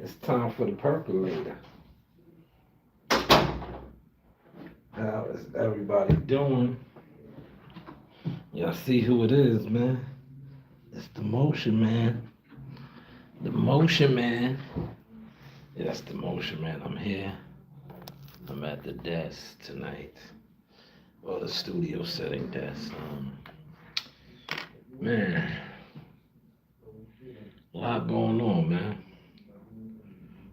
It's time for the percolator. How is everybody doing? Y'all see who it is, man? It's the motion man. The motion man. Yes, the motion man. I'm here. I'm at the desk tonight. Or the studio setting desk. Man, a lot going on, man.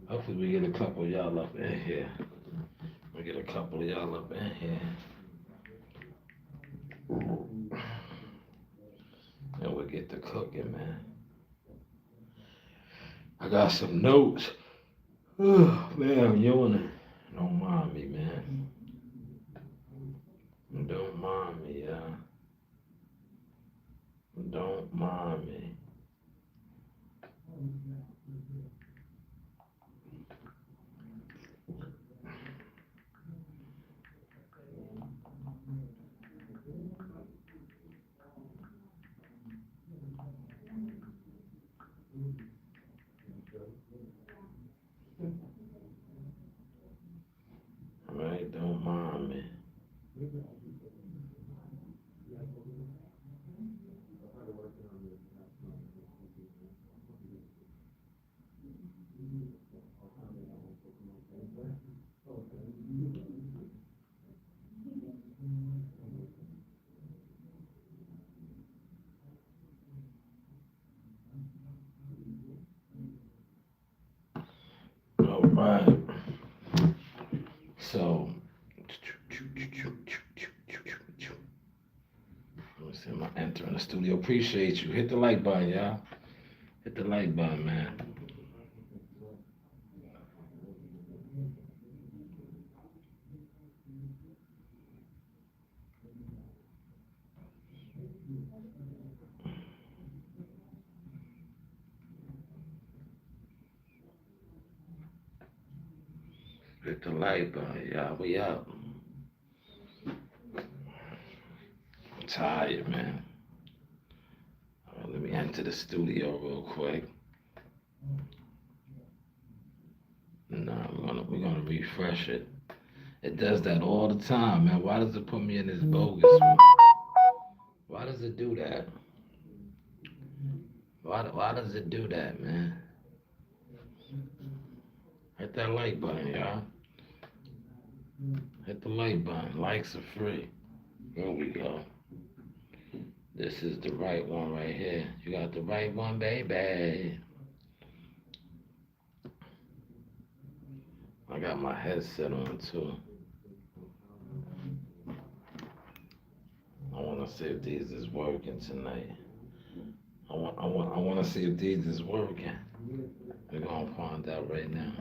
Hopefully we get a couple of y'all up in here. We get a couple of y'all up in here. And we'll get to cooking, man. I got some notes. Oh, man, I'm yawning. Don't mind me, man. Don't mind me, y'all. Don't mind me. All right, don't mind me. All right. So, let me see, I'm entering the studio. Appreciate you. Hit the like button, y'all. Hit the like button, man. Hit the like button, y'all. We up. I'm tired, man. All right, let me enter the studio real quick. Nah, we're gonna refresh it. It does that all the time, man. Why does it put me in this bogus one? Why does it do that? Why does it do that, man? Hit that like button, y'all. Hit the like button. Likes are free. Here we go. This is the right one right here. You got the right one, baby. I got my headset on too. I want to see if these is working tonight. I want to see if these is working. We're gonna find out right now.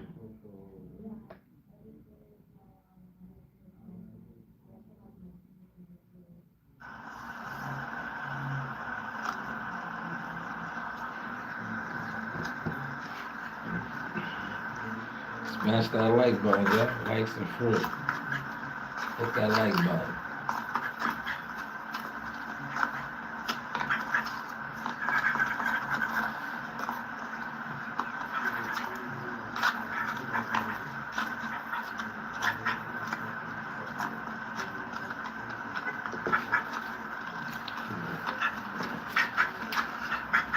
Smash that like button, yeah. Likes are free. Hit that like button.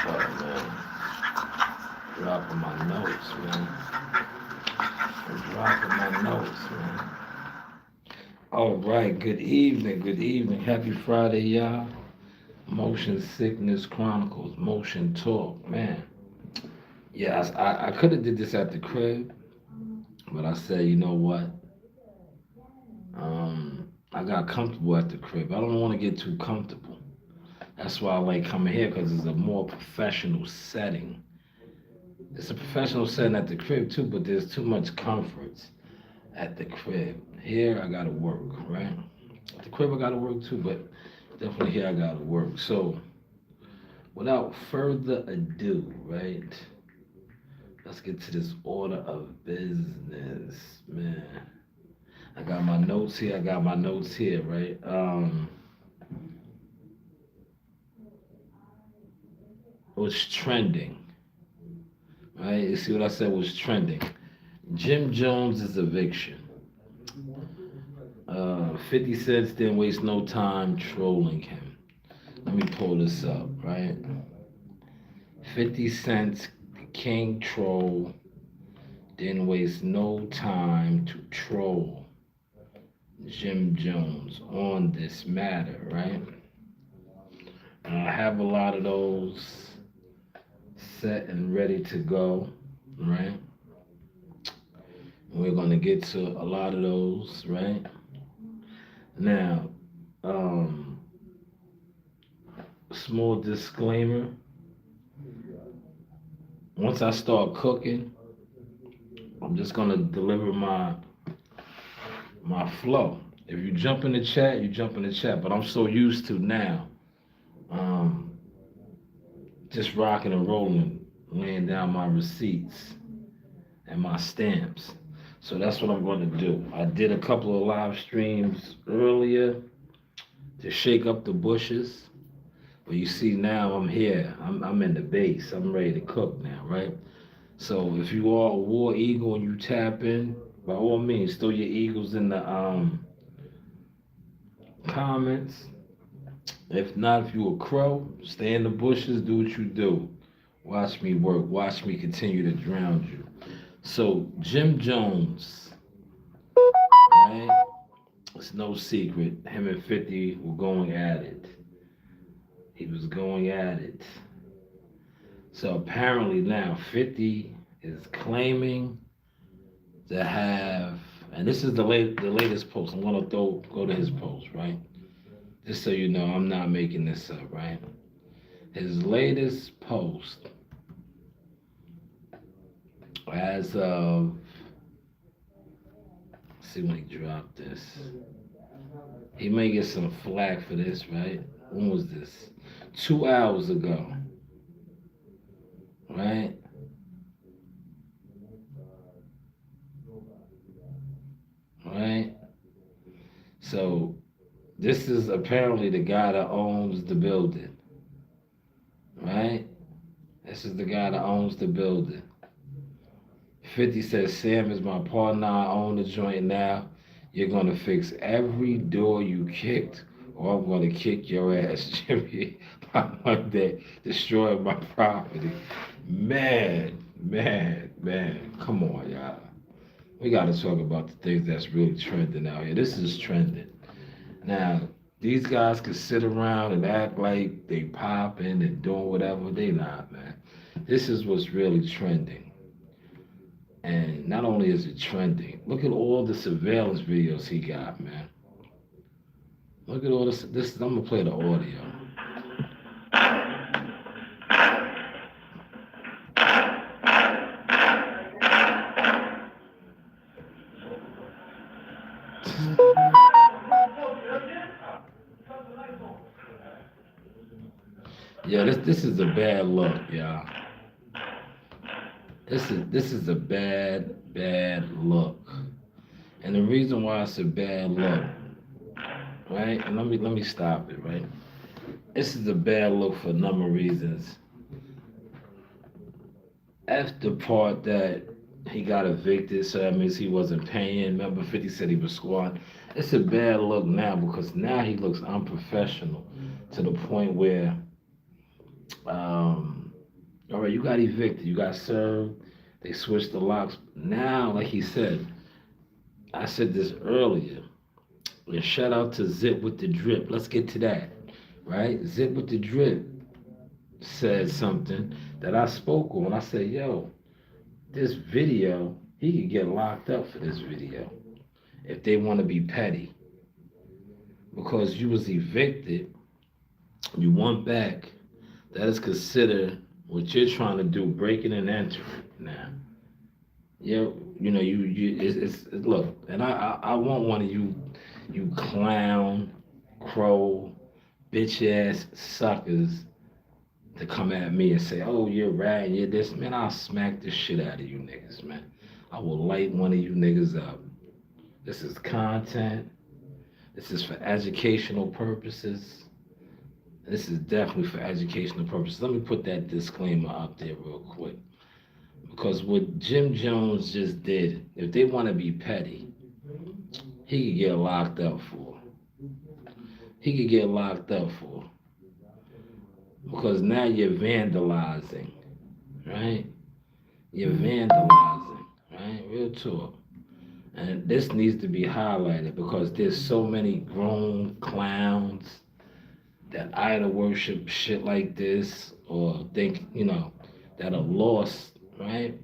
Oh man, dropping my notes, man. I'm dropping my notes, man. All right, good evening, good evening. Happy Friday, y'all. Motion Sickness Chronicles, Motion Talk, man. Yes, I could have did this at the crib, but I said, you know what? I got comfortable at the crib. I don't want to get too comfortable. That's why I like coming here because it's a more professional setting. It's a professional setting at the crib too, but there's too much comfort at the crib. Here I gotta work, right? At the crib I gotta work too, but definitely here I gotta work. So without further ado, right? Let's get to this order of business, man. I got my notes here. I got my notes here, right? What's trending? Right? You see what I said was trending. Jim Jones's eviction. 50 Cent didn't waste no time trolling him. Let me pull this up, right? 50 Cent's King Troll didn't waste no time to troll Jim Jones on this matter, right? I have a lot of those set and ready to go, right? We're going to get to a lot of those, right? Now, um, small disclaimer. Once I start cooking, I'm just gonna deliver my flow. If you jump in the chat, you jump in the chat. But I'm so used to now, um, just rocking and rolling, laying down my receipts and my stamps. So that's what I'm going to do. I did a couple of live streams earlier to shake up the bushes. But you see now I'm here. I'm in the base. I'm ready to cook now, right? So if you are a war eagle and you tap in, by all means, throw your eagles in the comments. If not, if you a crow, stay in the bushes, do what you do. Watch me work. Watch me continue to drown you. So Jim Jones, right? It's no secret. Him and 50 were going at it. He was going at it. So apparently now 50 is claiming to have, and this is the latest post. I'm gonna go to his post, right? Just so you know, I'm not making this up, right? His latest post, as of, let's see when he dropped this. He may get some flack for this, right? When was this? 2 hours ago, right? Right? So this is apparently the guy that owns the building, right? This is the guy that owns the building. 50 says, Sam is my partner. I own the joint now. You're going to fix every door you kicked, or I'm going to kick your ass, Jimmy. By Monday, destroy my property. Man. Come on, y'all. We got to talk about the things that's really trending out here. This is trending. Now, these guys can sit around and act like they popping and doing whatever. They not, man. This is what's really trending. And not only is it trending, look at all the surveillance videos he got, man. Look at all this. I'm gonna play the audio. Yeah, this is a bad look, y'all. This is a bad look. And the reason why it's a bad look, right? And let me stop it, right? This is a bad look for a number of reasons. F the part that he got evicted, so that means he wasn't paying. Remember, 50 said he was squatting. It's a bad look now because now he looks unprofessional to the point where, all right, you got evicted, you got served, they switched the locks. Now, like he said, I said this earlier, and shout out to Zip with the Drip. Let's get to that, right? Zip with the Drip said something that I spoke on. I said, yo, this video, he could get locked up for this video if they want to be petty. Because you was evicted, you went back, that is considered what you're trying to do, breaking and entering now. You know, it's look, and I want one of you clown, crow, bitch ass suckers to come at me and say, oh, you're right, you're this. Man, I'll smack the shit out of you niggas, man. I will light one of you niggas up. This is content. This is for educational purposes. This is definitely for educational purposes. Let me put that disclaimer up there real quick. Because what Jim Jones just did, if they want to be petty, he could get locked up for. He could get locked up for. Because now you're vandalizing, right? You're vandalizing, right? Real talk. And this needs to be highlighted because there's so many grown clowns that idol worship shit like this or think, that are lost, right?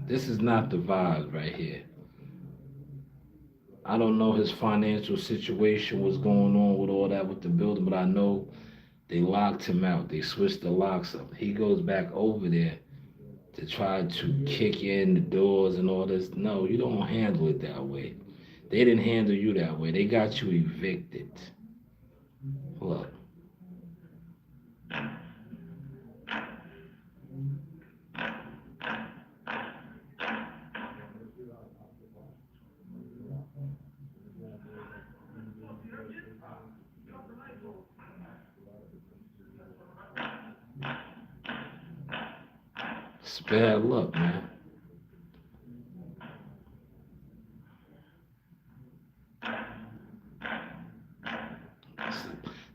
This is not the vibe right here. I don't know his financial situation, what's going on with all that with the building, but I know they locked him out. They switched the locks up. He goes back over there to try to kick in the doors and all this. No, you don't handle it that way. They didn't handle you that way. They got you evicted. Look, it's bad luck, man.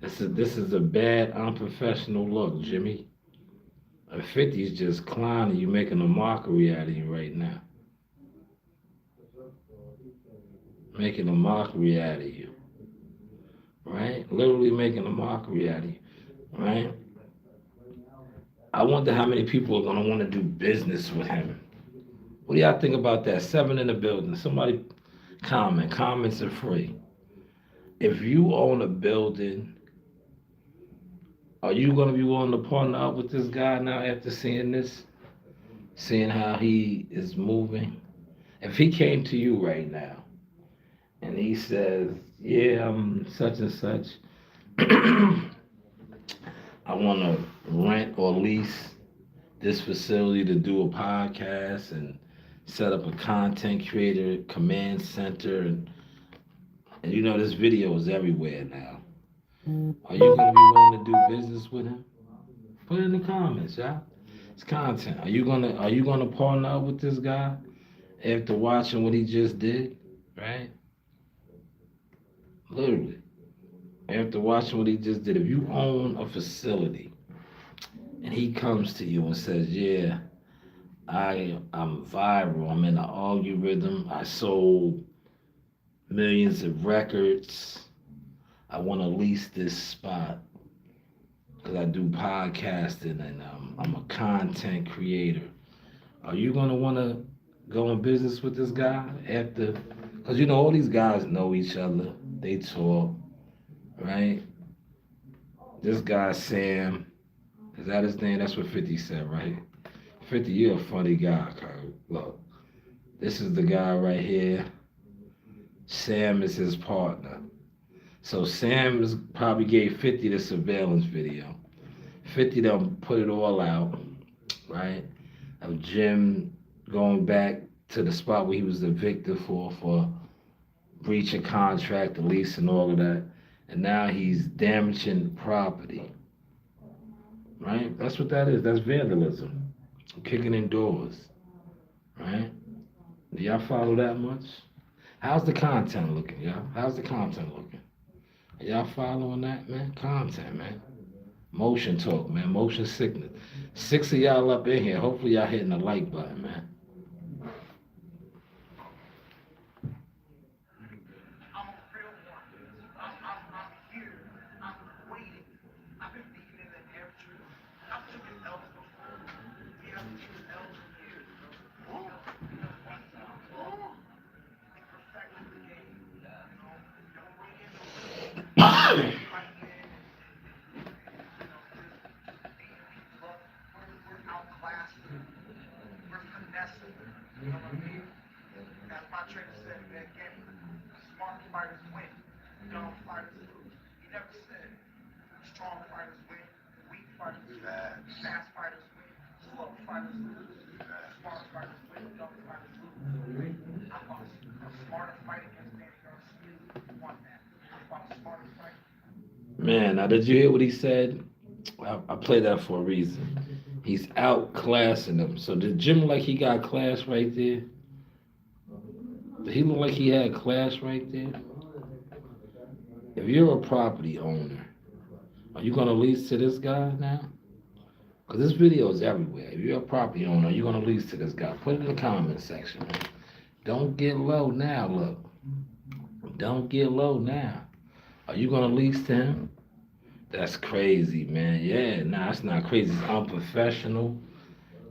This is a bad unprofessional look, Jimmy. A 50's just clowning you, making a mockery out of you right now. Making a mockery out of you, right? Literally making a mockery out of you, right? I wonder how many people are gonna want to do business with him. What do y'all think about that? Seven in the building. Somebody comment. Comments are free. If you own a building, are you gonna be willing to partner up with this guy now after seeing this? Seeing how he is moving? If he came to you right now and he says, yeah, I'm such and such, I wanna rent or lease this facility to do a podcast and set up a content creator command center and this video is everywhere now. Are you gonna be willing to do business with him? Put it in the comments, y'all. It's content. Are you gonna partner up with this guy after watching what he just did? Right? Literally. After watching what he just did. If you own a facility and he comes to you and says, yeah, I'm viral, I'm in the algorithm, I sold millions of records, I wanna lease this spot because I do podcasting and I'm a content creator. Are you gonna want to go in business with this guy after? Because all these guys know each other. They talk, right? This guy Sam, is that his name? That's what 50 said, right? 50, you're a funny guy, Kurt. Look, this is the guy right here. Sam is his partner. So Sam probably gave 50 the surveillance video. 50 them put it all out, right? Of Jim going back to the spot where he was evicted for breach of contract, the lease, and all of that. And now he's damaging property, right? That's what that is. That's vandalism, kicking in doors, right? Do y'all follow that much? How's the content looking, y'all? How's the content looking? Are y'all following that, man? Content, man. Motion talk, man. Motion sickness. Six of y'all up in here. Hopefully y'all hitting the like button, man. Man, now did you hear what he said? I play that for a reason. He's outclassing them. So did Jim look like he got class right there? Did he look like he had class right there? If you're a property owner, are you gonna lease to this guy now? Because this video is everywhere. If you're a property owner, you're gonna lease to this guy. Put it in the comment section. Don't get low now. Look, don't get low now. Are you gonna lease to him? That's crazy, man. Yeah, nah, it's not crazy. It's unprofessional.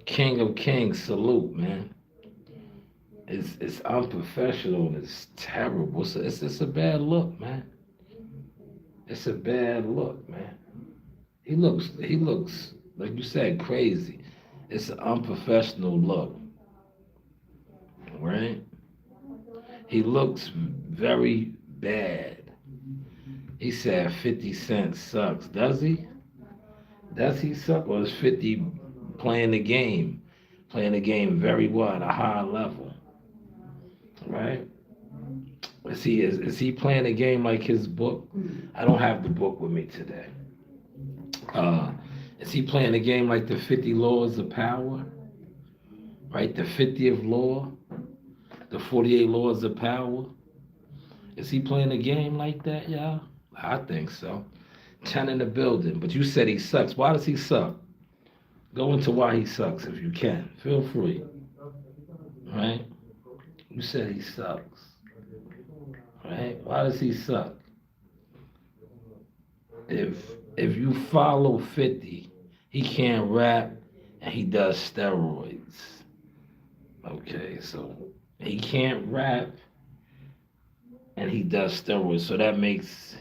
King of Kings, salute, man. It's unprofessional and it's terrible. It's a bad look, man. It's a bad look, man. He looks like you said crazy. It's an unprofessional look, right? He looks very bad. He said 50 Cent sucks. Does he? Does he suck or is 50 playing the game? Playing the game very well at a high level, right? Is he playing the game like his book? I don't have the book with me today. Uh, is he playing the game like the 50 laws of power? Right? The 50th law, the 48 laws of power. Is he playing the game like that, y'all? I think so. 10 in the building. But you said he sucks. Why does he suck? Go into why he sucks if you can. Feel free. Right? You said he sucks. Right? Why does he suck? If you follow 50, he can't rap and he does steroids. Okay, so he can't rap and he does steroids. So that makes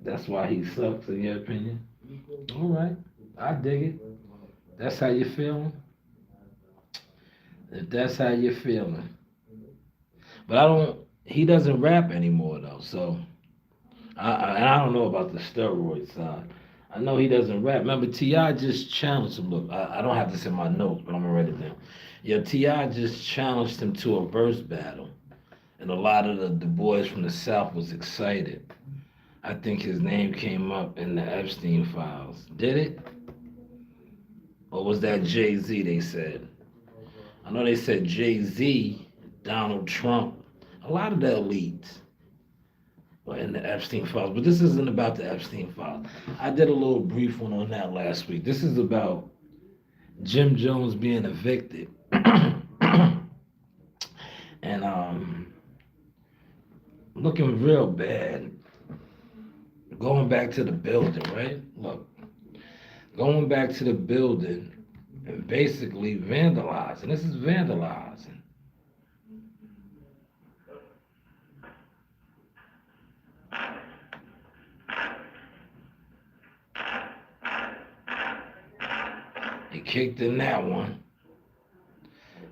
that's why he sucks in your opinion. All right, I dig it. That's how you feeling. If that's how you're feeling, but I don't. He doesn't rap anymore though. So I don't know about the steroid side. I know he doesn't rap. Remember, Ti just challenged him. Look, I don't have this in my notes, but I'm gonna write it down. Yeah, Ti just challenged him to a verse battle, and a lot of the boys from the South was excited. I think his name came up in the Epstein files. Did it? Or was that Jay Z? They said. I know they said Jay Z, Donald Trump, a lot of the elites were in the Epstein files. But this isn't about the Epstein files. I did a little brief one on that last week. This is about Jim Jones being evicted. And looking real bad. Going back to the building, right? Look, going back to the building and basically vandalizing. This is vandalizing. He kicked in that one.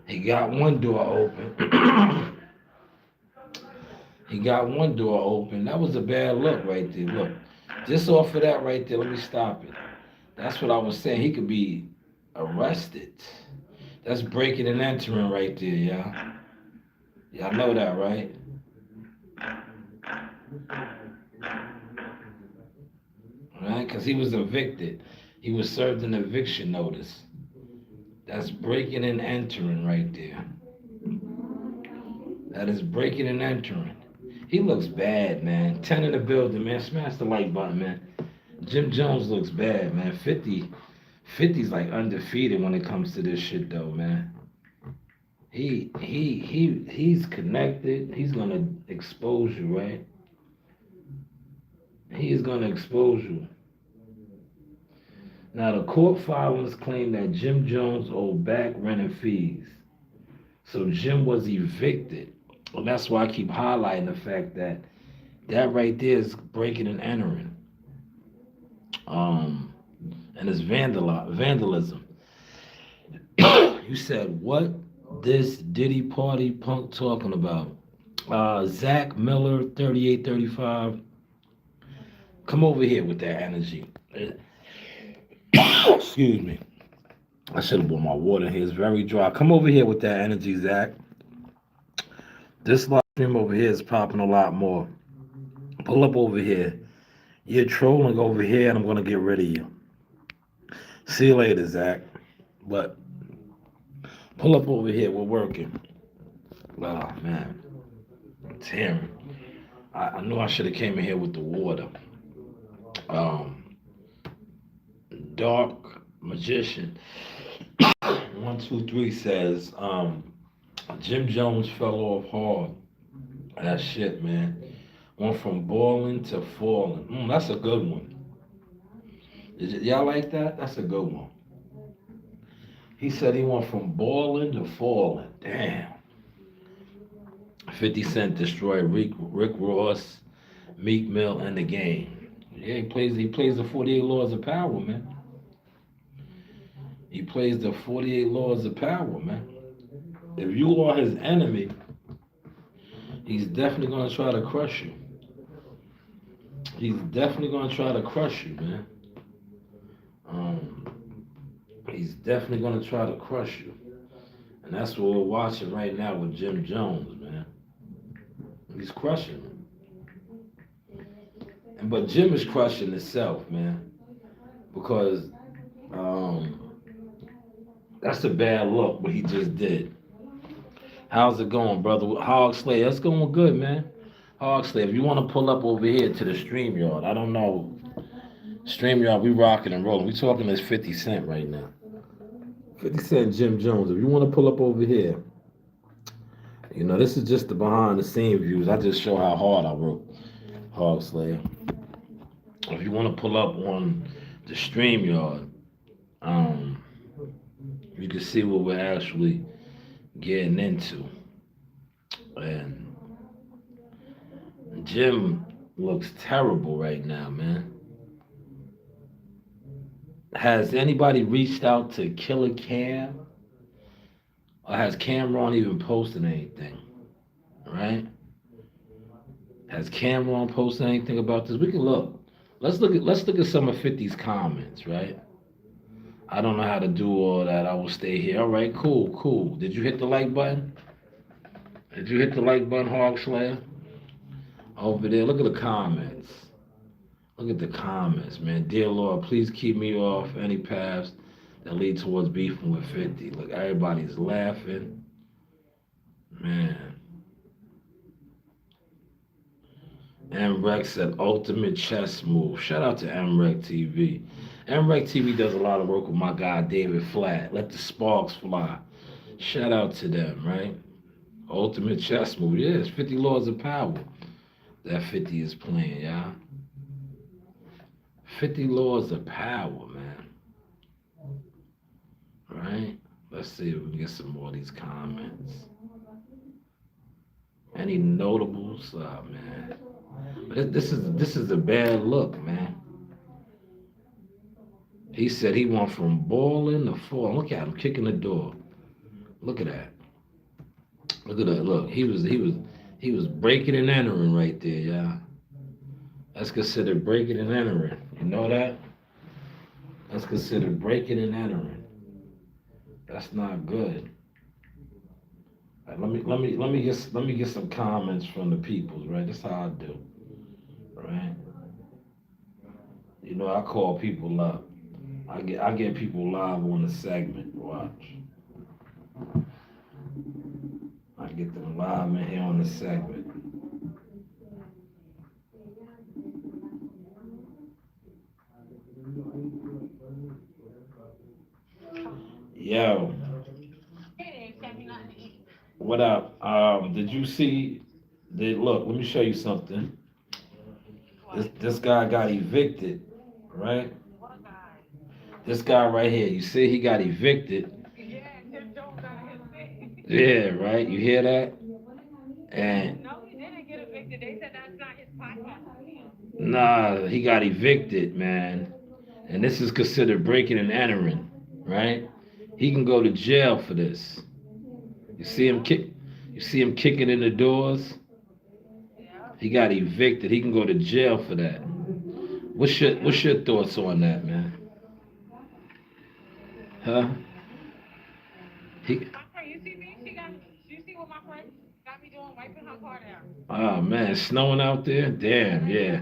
He got one door open. He got one door open. That was a bad look right there. Look, just off of that right there, let me stop it. That's what I was saying. He could be arrested. That's breaking and entering right there, y'all. Y'all know that, right? Right? Because he was evicted. He was served an eviction notice. That's breaking and entering right there. That is breaking and entering. He looks bad, man. 10 in the building, man. Smash the like button, man. Jim Jones looks bad, man. 50's like undefeated when it comes to this shit, though, man. He's connected. He's gonna expose you, right? He's gonna expose you. Now the court filings claim that Jim Jones owed back rent and fees. So Jim was evicted. And that's why I keep highlighting the fact that that right there is breaking and entering. And it's vandalism. You said, what this Diddy Party punk talking about? Zach Miller, 3835. Come over here with that energy. Excuse me. I should have brought my water here. It's very dry. Come over here with that energy, Zach. This live stream over here is popping a lot more. Pull up over here. You're trolling over here, and I'm going to get rid of you. See you later, Zach. But pull up over here. We're working. Oh man, Tim. I knew I should have came in here with the water. Um, Dark Magician 123 says Jim Jones fell off hard. That shit, man. Went from balling to falling. That's a good one. Y'all like that? That's a good one. He said he went from balling to falling. Damn. 50 Cent destroyed Rick Ross, Meek Mill, and the game. Yeah, he plays the 48 laws of power, man. He plays the 48 laws of power, man. If you are his enemy, he's definitely gonna try to crush you. He's definitely gonna try to crush you, man. Um, he's definitely gonna try to crush you, and that's what we're watching right now with Jim Jones, man. He's crushing him, but Jim is crushing himself, man, because um, that's a bad look what he just did. How's it going, brother? Hog Slayer, that's going good, man. Hog Slayer, if you want to pull up over here to the stream yard, I don't know. Stream yard, we rocking and rolling. We talking this 50 Cent right now. 50 Cent Jim Jones. If you want to pull up over here, this is just the behind the scene views. I just show how hard I work. Hog Slayer. If you want to pull up on the stream yard, um, you can see what we're actually getting into. And Jim looks terrible right now, man. Has anybody reached out to Killer Cam? Or has Cameron even posted anything? Right? Has Cameron posted anything about this? We can look. Let's look at some of 50's comments, right? I don't know how to do all that. I will stay here. All right, cool. Did you hit the like button? Did you hit the like button, Hog Slayer? Over there, look at the comments. Look at the comments, man. Dear Lord, please keep me off any paths that lead towards beefing with 50. Look, everybody's laughing. Man. MREC said ultimate chess move. Shout out to MREC TV. MREC TV does a lot of work with my guy David Flat. Let the sparks fly. Shout out to them, right? Ultimate chess move. Yeah, it's 50 Laws of Power that 50 is playing, y'all. 50 Laws of Power, man. Right? Let's see if we can get some more of these comments. Any notables? Oh, man. But this is a bad look, man. He said he went from balling to falling. Look at him kicking the door. Look at that. Look at that. Look, he was breaking and entering right there, y'all. That's considered breaking and entering. You know that? That's considered breaking and entering. That's not good. Right, let me get some comments from the people, right? That's how I do. Right? I call people up. I get people live on the segment. Watch. I get them live in here on the segment. Yo. What up? Did you see? Look, let me show you something. This guy got evicted, right? This guy right here. You see, he got evicted. Yeah, right. You hear that? And no, he didn't get evicted. They said that's not his podcast. Nah, he got evicted, man. And this is considered breaking and entering, right? He can go to jail for this. You see him kicking in the doors. He got evicted. He can go to jail for that. What's your thoughts on that, man? Huh? You see what my friend got me doing, wiping her car down. Oh man, it's snowing out there? Damn, yeah.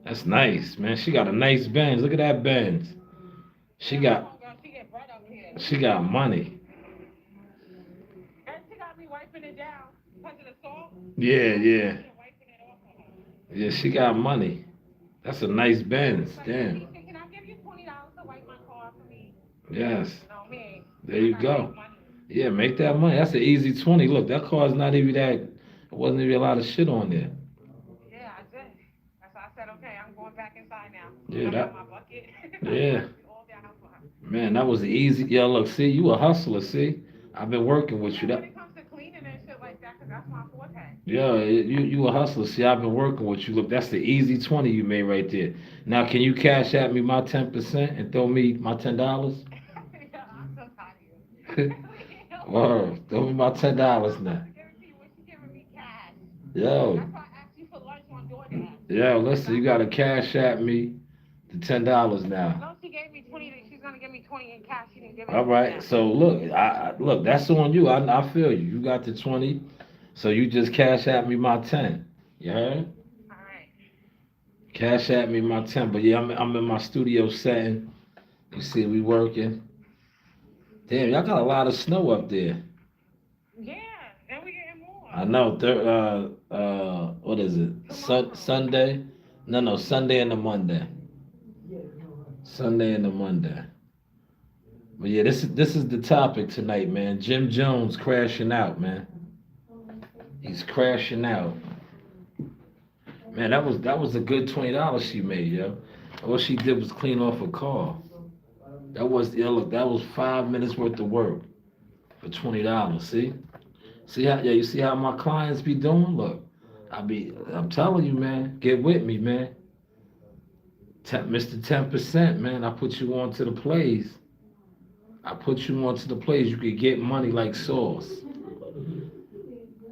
That's nice, man. She got a nice Benz. Look at that Benz. She got She got money. And she got me wiping it down because of the salt. Yeah, I was yeah. tired of wiping it off of her. Yeah, she got money. That's a nice Benz. She's like, Damn. Keisha, can I give you $20 to wipe my car for me? Yes. No, me. There I you gotta make go. money. Yeah, make that money. That's an easy 20. Look, that car's not even that. It wasn't even a lot of shit on there. Yeah, I did. That's why I said, okay, I'm going back inside now. Yeah, I got that. my bucket. I'm Yeah. wiping all down for her. Man, that was easy. Yo, look, see, you a hustler, see? I've been working with you. Yeah, when That, it comes to cleaning and shit like that, because that's my forte. yeah, you a hustler. See, I've been working with you. Look, that's the easy 20 you made right there. Now, can you cash at me my 10% and throw me my $10? Yeah, I'm so tired of you. Word, throw me my I'm $10 about now. to give it to you when she giving me cash. Yo, That's why I asked you for lunch on DoorDash. yo, Because listen, you gotta cash at me the $10 now. no, she gave me 20. She's gonna give me 20 in cash. She didn't give it All to me right, yet. so look, look, that's on you. I feel you. You got the 20, so you just cash at me my 10. You heard? All right. Cash at me my 10. But yeah, I'm in my studio setting. You see, we working. Damn, y'all got a lot of snow up there. Yeah, and we getting more I know. What is it? tomorrow. Sunday? No, Sunday and the Monday. Sunday and the Monday. But yeah, this is the topic tonight, man. Jim Jones crashing out, man. He's crashing out. Man, that was a good $20 she made, yo. All she did was clean off a car. That was yeah, look, that was 5 minutes worth of work for $20. See how yeah, you see how my clients be doing? Look, I'm telling you, man, get with me, man. Mr. 10%, man. I put you on to the plays. I put you on to the plays. You could get money like sauce.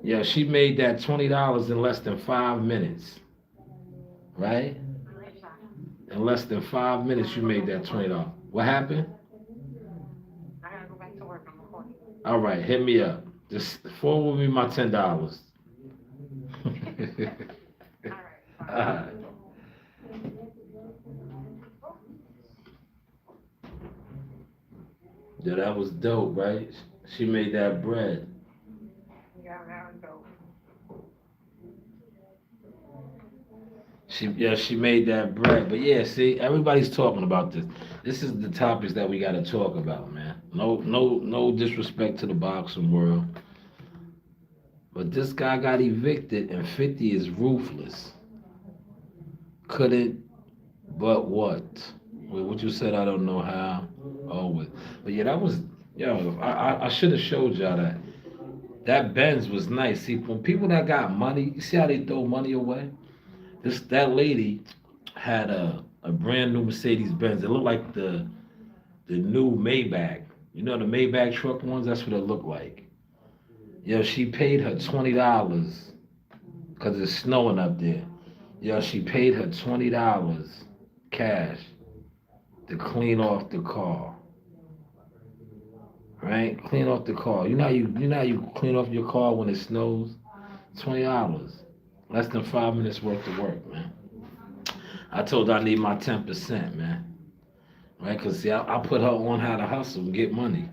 Yeah, she made that $20 in less than 5 minutes, right? In less than 5 minutes, I you gotta go made back that to work. $20. What happened? I gotta go back to work. I'm recording. All right, hit me up. Just forward me my $10. All right, All bye. right. Yeah, that was dope, right? She made that bread. Yeah, that was dope. She made that bread. But yeah, see, everybody's talking about this. This is the topics that we got to talk about, man. No disrespect to the boxing world, but this guy got evicted, and 50 is ruthless. Couldn't, but what? Well, what you said, I don't know how. Always, but yeah, that was. Yo, I should have showed y'all that. That Benz was nice. See, when people that got money, you see how they throw money away? That lady had a brand new Mercedes Benz. It looked like the new Maybach. You know the Maybach truck ones? That's what it looked like. Yo, she paid her $20 because it's snowing up there. Yo, she paid her $20 cash to clean off the car. Right? Clean off the car. You clean off your car when it snows? $20. Less than 5 minutes worth of work, man. I told her I need my 10%, man. Right? Because, see, I put her on how to hustle and get money.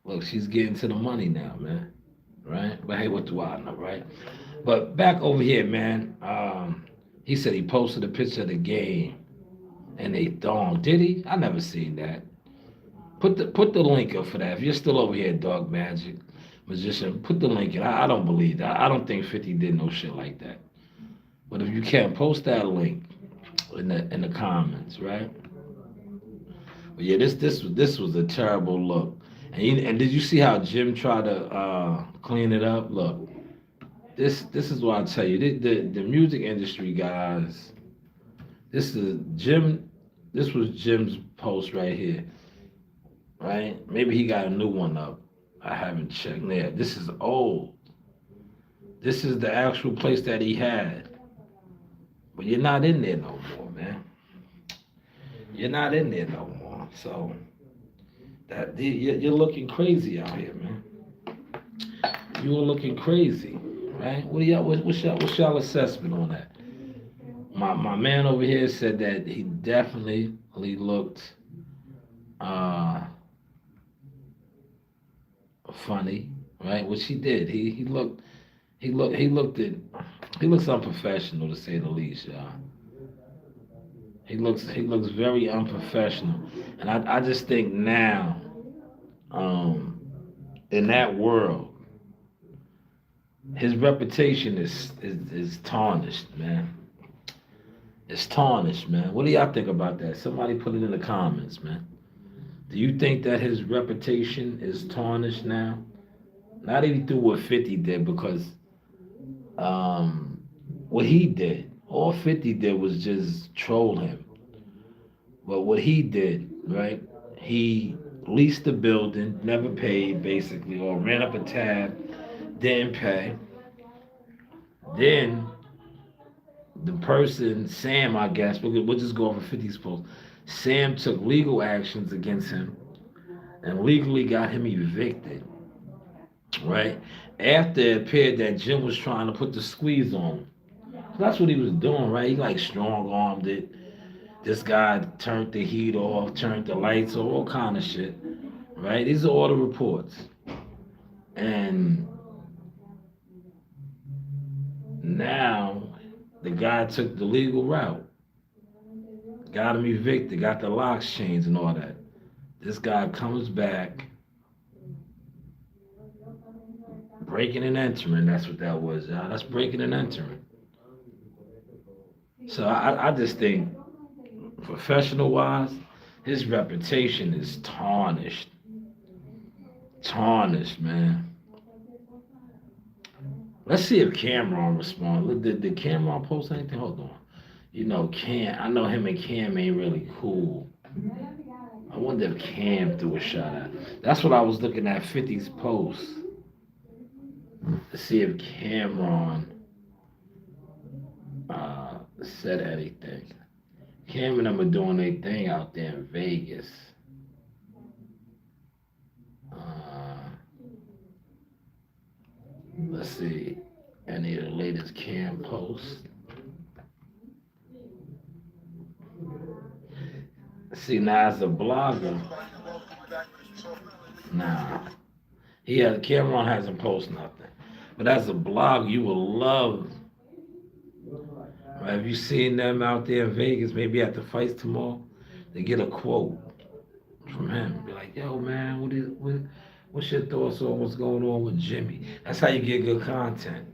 Look, she's getting to the money now, man. Right? But hey, what do I know, right? But back over here, man. He said he posted a picture of the game and they thong. Did he? I never seen that. Put the link up for that. If you're still over here, Dog Magic Magician, put the link in. I don't believe that. I don't think 50 did no shit like that. But if you can, post that link in the comments, right? But yeah, this was a terrible look. And did you see how Jim tried to clean it up? Look, this is what I tell you. The music industry guys. This is Jim. This was Jim's post right here, right? Maybe he got a new one up. I haven't checked. Yeah, this is old. This is the actual place that he had. But you're not in there no more, man. You're not in there no more. So you're looking crazy out here, man. You are looking crazy, right? What's y'all assessment on that? My man over here said that he definitely looked uh funny, right? Which he did. He looks unprofessional to say the least, y'all. He looks very unprofessional, and I just think now, um, in that world, his reputation is tarnished, man. It's tarnished, man. What do y'all think about that? Somebody put it in the comments, man. Do you think that his reputation is tarnished now? Not even through what 50 did, because um, what he did, all 50 did was just troll him. But what he did, right? He leased the building, never paid basically, or ran up a tab, didn't pay. Then the person, Sam, I guess, we'll just go over 50's post. Sam took legal actions against him and legally got him evicted, right? After it appeared that Jim was trying to put the squeeze on him. So that's what he was doing, right? He like strong armed it. This guy turned the heat off, turned the lights off, all kind of shit, right? These are all the reports. And now the guy took the legal route, got him evicted, got the locks changed and all that. This guy comes back, breaking and entering. That's what that was, y'all. That's breaking and entering. So I just think, professional wise, his reputation is tarnished. Tarnished, man. Let's see if Cameron responds. Did Cameron post anything? Hold on. You know, I know him and Cam ain't really cool. I wonder if Cam threw a shot at. That's what I was looking at 50's post to see if Cameron said anything. Cam and them are doing their thing out there in Vegas. Uh, let's see any of the latest Cam posts. See, now as a blogger, nah, Cameron hasn't posted nothing. But as a blogger, you will love. Right, have you seen them out there in Vegas? Maybe at the fights tomorrow, they get a quote from him. Be like, "Yo, man, what's your thoughts on what's going on with Jimmy?" That's how you get good content,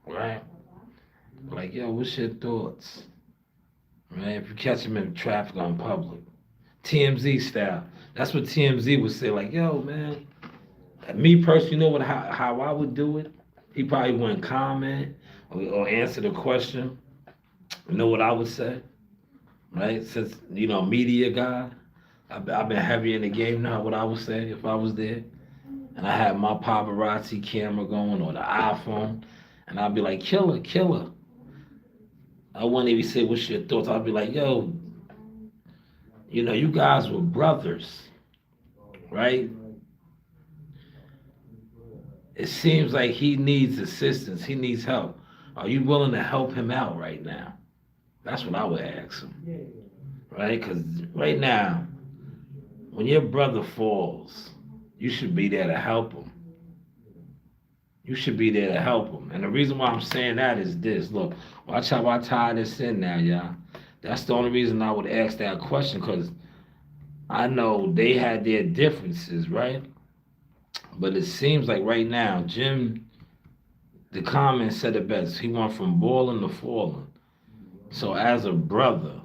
right? Like, yo, what's your thoughts? Right? If you catch him in traffic on public, TMZ style. That's what TMZ would say. Like, yo, man, me personally, you know what? How I would do it? He probably wouldn't comment or answer the question. You know what I would say, right? Since media guy, I've been heavy in the game now. What I would say if I was there, and I had my paparazzi camera going or the iPhone, and I'd be like, killer, killer. I wouldn't even say what's your thoughts. I'd be like, yo, you guys were brothers, right? It seems like he needs assistance. He needs help. Are you willing to help him out right now? That's what I would ask him, right? Because right now, when your brother falls, you should be there to help him. You should be there to help him. And the reason why I'm saying that is this. Look, watch how I tie this in now, y'all. That's the only reason I would ask that question, because I know they had their differences, right? But it seems like right now, Jim, the comment said it best. He went from balling to falling. So as a brother,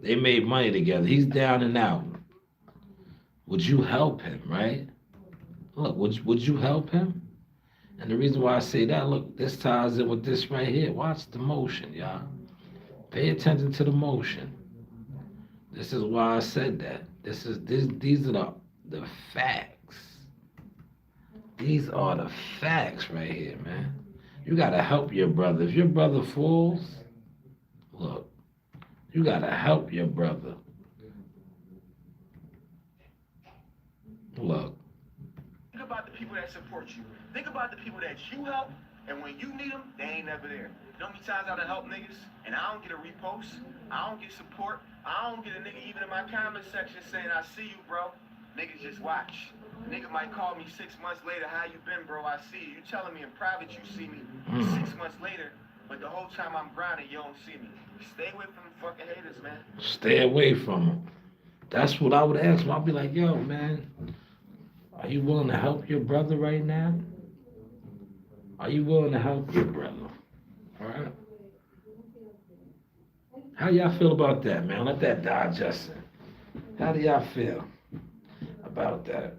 they made money together. He's down and out. Would you help him, right? Look, would you help him? And the reason why I say that, look, this ties in with this right here. Watch the motion, y'all. Pay attention to the motion. This is why I said that. These are the facts. These are the facts right here, man. You gotta help your brother. If your brother falls, look, you gotta help your brother. Look. Think about the people that support you. Think about the people that you help, and when you need them, they ain't never there. You know how many times I done help niggas, and I don't get a repost, I don't get support, I don't get a nigga even in my comment section saying, I see you, bro. Niggas just watch. Nigga might call me 6 months later, how you been, bro? I see you. You telling me in private you see me 6 months later, but the whole time I'm grinding, you don't see me. Stay away from the fucking haters, man. Stay away from them. That's what I would ask him. I'd be like, yo, man, are you willing to help your brother right now? Are you willing to help your brother? All right. How y'all feel about that, man? Let that digest in. How do y'all feel about that?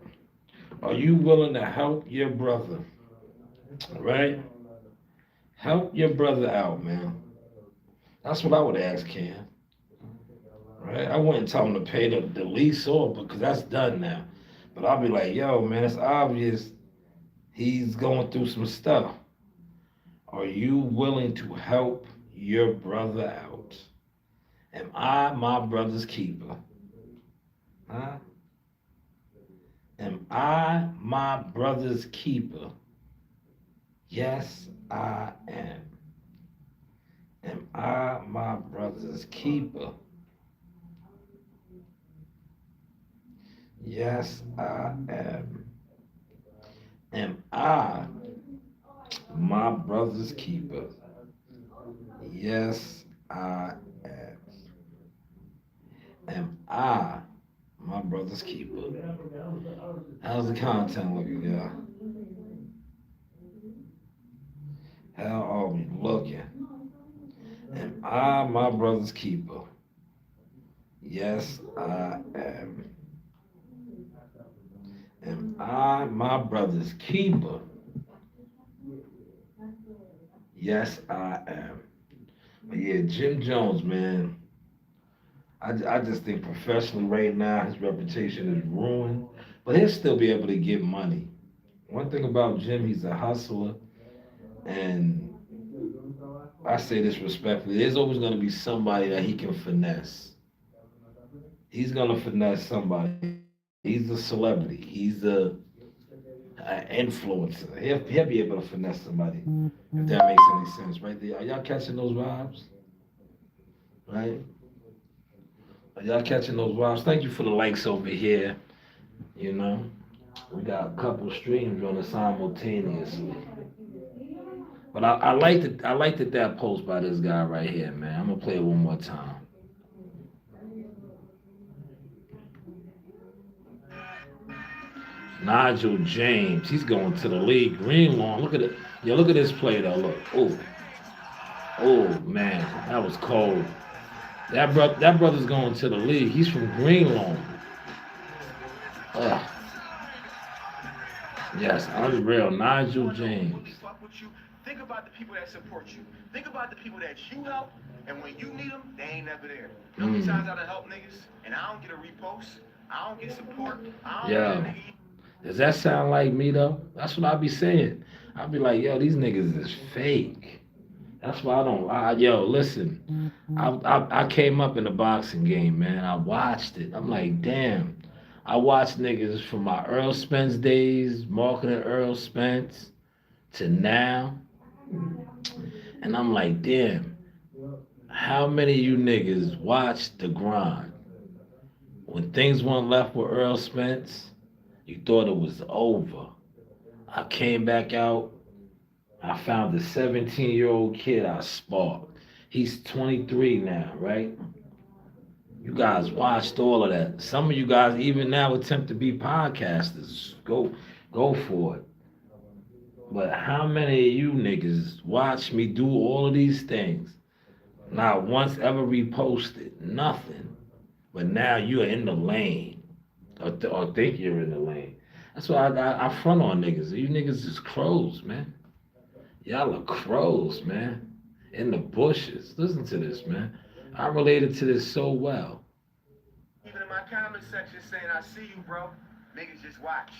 Are you willing to help your brother? Right? Help your brother out, man. That's what I would ask Ken. Right? I wouldn't tell him to pay the lease off because that's done now. But I'll be like, yo, man, it's obvious he's going through some stuff. Are you willing to help your brother out? Am I my brother's keeper? Huh? Am I my brother's keeper? Yes, I am. Am I my brother's keeper? Yes, I am. Am I my brother's keeper? Yes, I am. Am I my brother's keeper? How's the content looking, y'all? How are we looking? Am I my brother's keeper? Yes, I am. Am I my brother's keeper? Yes, I am. But yeah, Jim Jones, man. I just think professionally right now his reputation is ruined. But he'll still be able to get money. One thing about Jim, he's a hustler. And I say this respectfully, there's always going to be somebody that he can finesse. He's going to finesse somebody. He's a celebrity. He's a influencer. He'll be able to finesse somebody, if that makes any sense, right there. Are y'all catching those vibes? Right? Are y'all catching those vibes? Thank you for the likes over here. You know, we got a couple streams running simultaneously. But I liked it that post by this guy right here, man. I'm gonna play it one more time. Nigel James, he's going to the league. Green lawn, look at it. Yeah, look at this play though. Look, oh man, that was cold. That brother's going to the league. He's from Greenlawn. Ugh. Yes, unreal. Nigel James. Think about the people that support you. Think about the people that you help, and when you need them, they ain't never there. You know how many times I done help niggas, and I don't get a repost, I don't get support, I don't get a nigga. Does that sound like me though? That's what I be saying. I be like, yo, these niggas is fake. That's why I don't. Yo, listen. I came up in the boxing game, man. I watched it. I'm like, damn. I watched niggas from my Earl Spence days, marketing Earl Spence, to now. And I'm like, damn. How many of you niggas watched the grind? When things went left with Earl Spence, you thought it was over. I came back out. I found a 17-year-old kid I sparked. He's 23 now, right? You guys watched all of that. Some of you guys even now attempt to be podcasters. Go for it. But how many of you niggas watch me do all of these things? Not once ever reposted. Nothing. But now you're in the lane. Or think you're in the lane. That's why I front on niggas. You niggas is crows, man. Y'all are crows, man. In the bushes. Listen to this, man. I related to this so well. Even in my comment section saying, I see you, bro. Niggas just watch.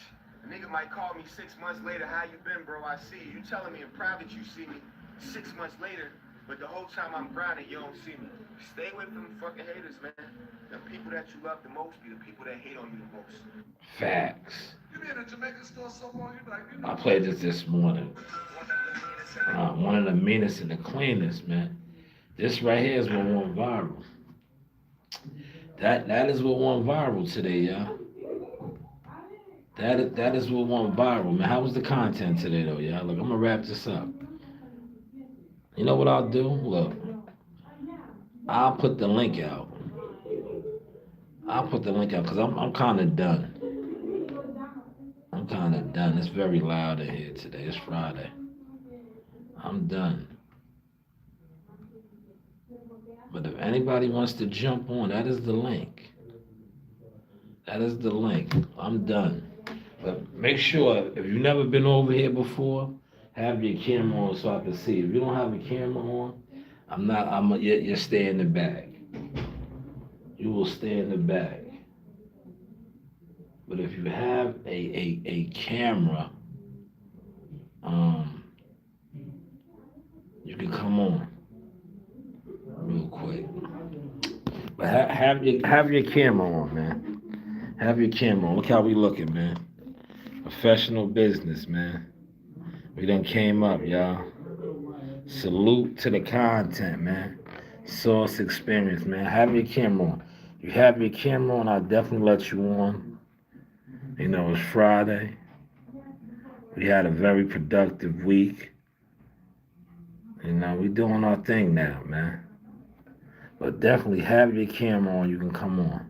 A nigga might call me 6 months later, how you been, bro? I see you. You telling me in private you see me 6 months later, but the whole time I'm grinding, you don't see me. Stay away from the fucking haters, man. The people that you love the most be the people that hate on you the most. Facts. You be in a Jamaican store somewhere, you like, I played this morning. One of the meanest and the cleanest, man. This right here is what went viral. That is what went viral today, y'all. That is what went viral, man. How was the content today, though, y'all? Look, I'm gonna wrap this up. You know what I'll do? Look, I'll put the link out. I'll put the link out because I'm kind of done. I'm kind of done. It's very loud in here today. It's Friday. I'm done. But if anybody wants to jump on, that is the link. That is the link. I'm done. But make sure if you've never been over here before, have your camera on so I can see. If you don't have a camera on, I'm not. You're stay in the back. You will stay in the back. But if you have a camera, um, you can come on real quick. But have your camera on, man. Have your camera on. Look how we looking, man. Professional business, man. We done came up, y'all. Salute to the content, man. Source experience, man. Have your camera on. You have your camera on, I'll definitely let you on. You know, it's Friday. We had a very productive week. You know, we doing our thing now, man. But definitely have your camera on, you can come on.